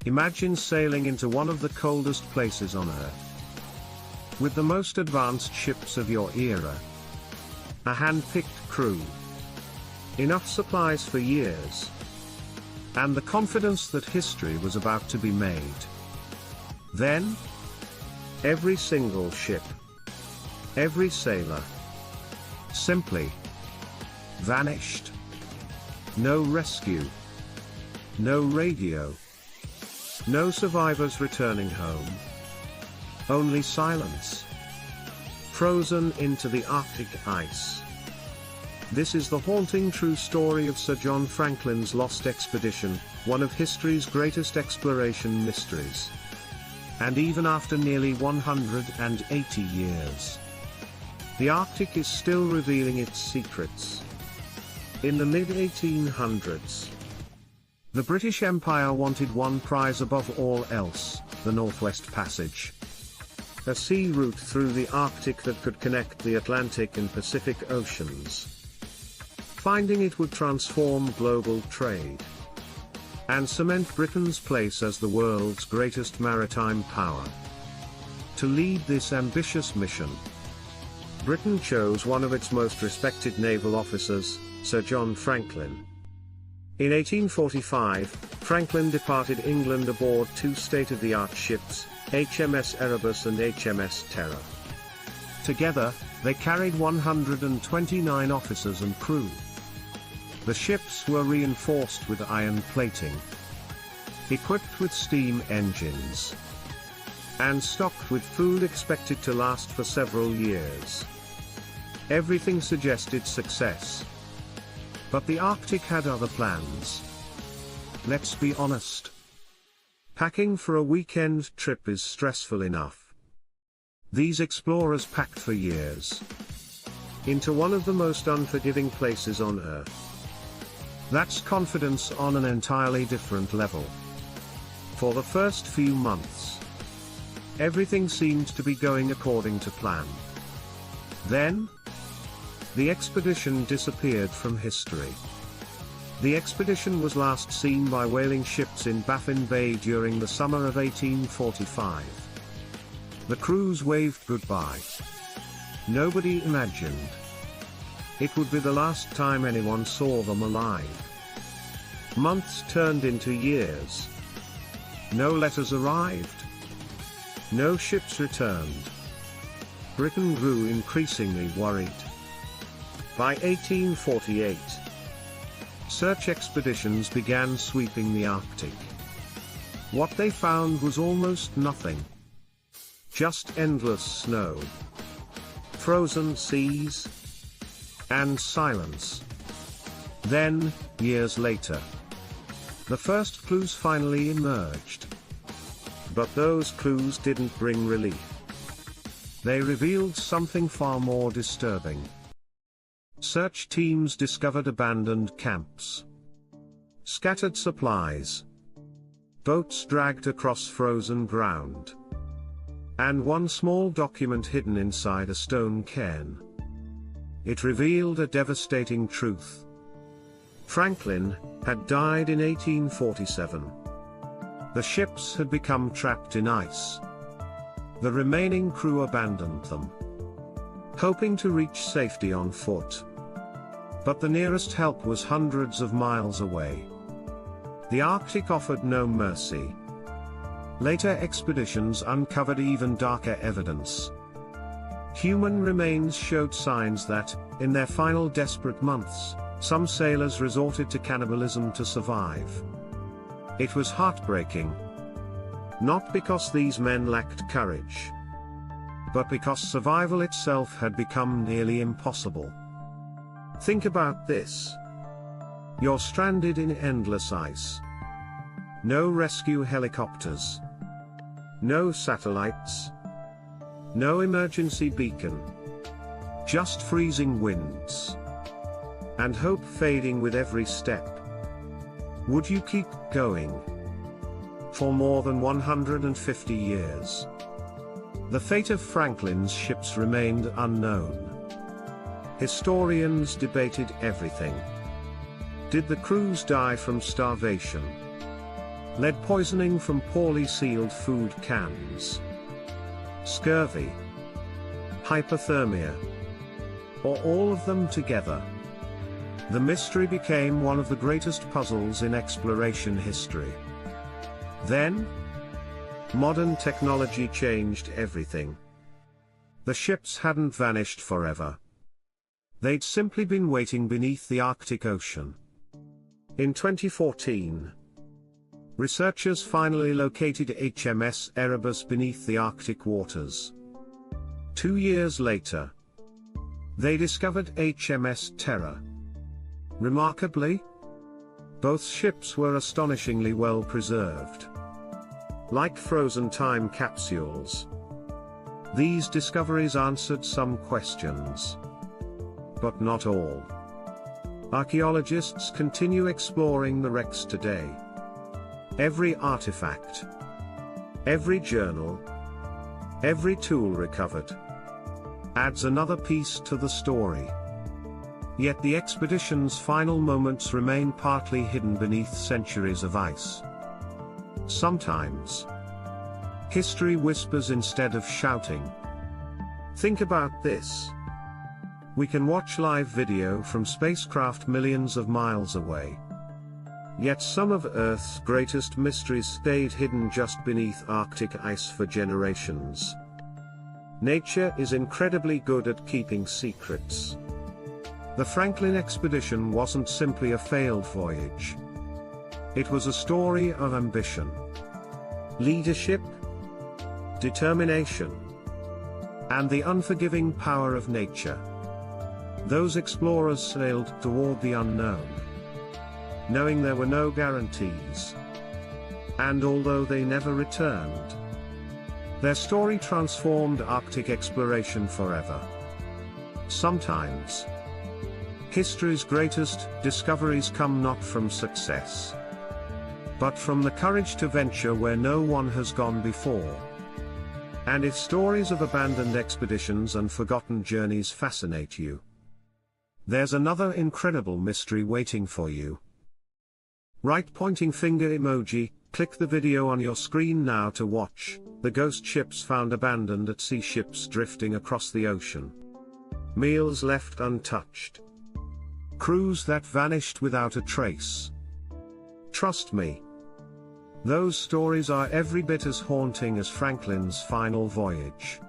Imagine sailing into one of the coldest places on Earth, with the most advanced ships of your era, a hand-picked crew, enough supplies for years, and the confidence that history was about to be made. Then, every single ship, every sailor, simply vanished. No rescue, no radio, no survivors returning home. Only silence. Frozen into the Arctic ice. This is the haunting true story of Sir John Franklin's lost expedition, one of history's greatest exploration mysteries. And even after nearly 180 years, the Arctic is still revealing its secrets. In the mid-1800s, the British Empire wanted one prize above all else, the Northwest Passage. A sea route through the Arctic that could connect the Atlantic and Pacific Oceans. Finding it would transform global trade and cement Britain's place as the world's greatest maritime power. To lead this ambitious mission, Britain chose one of its most respected naval officers, Sir John Franklin. In 1845, Franklin departed England aboard two state-of-the-art ships, HMS Erebus and HMS Terror. Together, they carried 129 officers and crew. The ships were reinforced with iron plating, equipped with steam engines, and stocked with food expected to last for several years. Everything suggested success. But the Arctic had other plans. Let's be honest. Packing for a weekend trip is stressful enough. These explorers packed for years. Into one of the most unforgiving places on Earth. That's confidence on an entirely different level. For the first few months, everything seemed to be going according to plan. Then, the expedition disappeared from history. The expedition was last seen by whaling ships in Baffin Bay during the summer of 1845. The crews waved goodbye. Nobody imagined it would be the last time anyone saw them alive. Months turned into years. No letters arrived. No ships returned. Britain grew increasingly worried. By 1848, search expeditions began sweeping the Arctic. What they found was almost nothing. Just endless snow, frozen seas, and silence. Then, years later, the first clues finally emerged. But those clues didn't bring relief. They revealed something far more disturbing. Search teams discovered abandoned camps, scattered supplies, boats dragged across frozen ground, and one small document hidden inside a stone cairn. It revealed a devastating truth. Franklin had died in 1847. The ships had become trapped in ice. The remaining crew abandoned them, hoping to reach safety on foot. But the nearest help was hundreds of miles away. The Arctic offered no mercy. Later expeditions uncovered even darker evidence. Human remains showed signs that, in their final desperate months, some sailors resorted to cannibalism to survive. It was heartbreaking. Not because these men lacked courage, but because survival itself had become nearly impossible. Think about this. You're stranded in endless ice. No rescue helicopters. No satellites. No emergency beacon. Just freezing winds. And hope fading with every step. Would you keep going? For more than 150 years. The fate of Franklin's ships remained unknown. Historians debated everything. Did the crews die from starvation? lead poisoning from poorly sealed food cans, scurvy, hypothermia, or all of them together. The mystery became one of the greatest puzzles in exploration history. Then, modern technology changed everything. The ships hadn't vanished forever. They'd simply been waiting beneath the Arctic Ocean. In 2014, researchers finally located HMS Erebus beneath the Arctic waters. 2 years later, they discovered HMS Terror. Remarkably, both ships were astonishingly well preserved. Like frozen time capsules, these discoveries answered some questions, but not all. Archaeologists continue exploring the wrecks today. Every artifact, every journal, every tool recovered adds another piece to the story. Yet the expedition's final moments remain partly hidden beneath centuries of ice. Sometimes, history whispers instead of shouting. Think about this. We can watch live video from spacecraft millions of miles away. Yet some of Earth's greatest mysteries stayed hidden just beneath Arctic ice for generations. Nature is incredibly good at keeping secrets. The Franklin expedition wasn't simply a failed voyage. It was a story of ambition, leadership, determination, and the unforgiving power of nature. Those explorers sailed toward the unknown, knowing there were no guarantees. And although they never returned, their story transformed Arctic exploration forever. Sometimes, history's greatest discoveries come not from success, but from the courage to venture where no one has gone before. And if stories of abandoned expeditions and forgotten journeys fascinate you, there's another incredible mystery waiting for you. Right pointing finger emoji, click the video on your screen now to watch the ghost ships found abandoned at sea, ships drifting across the ocean, meals left untouched, crews that vanished without a trace. Trust me, those stories are every bit as haunting as Franklin's final voyage.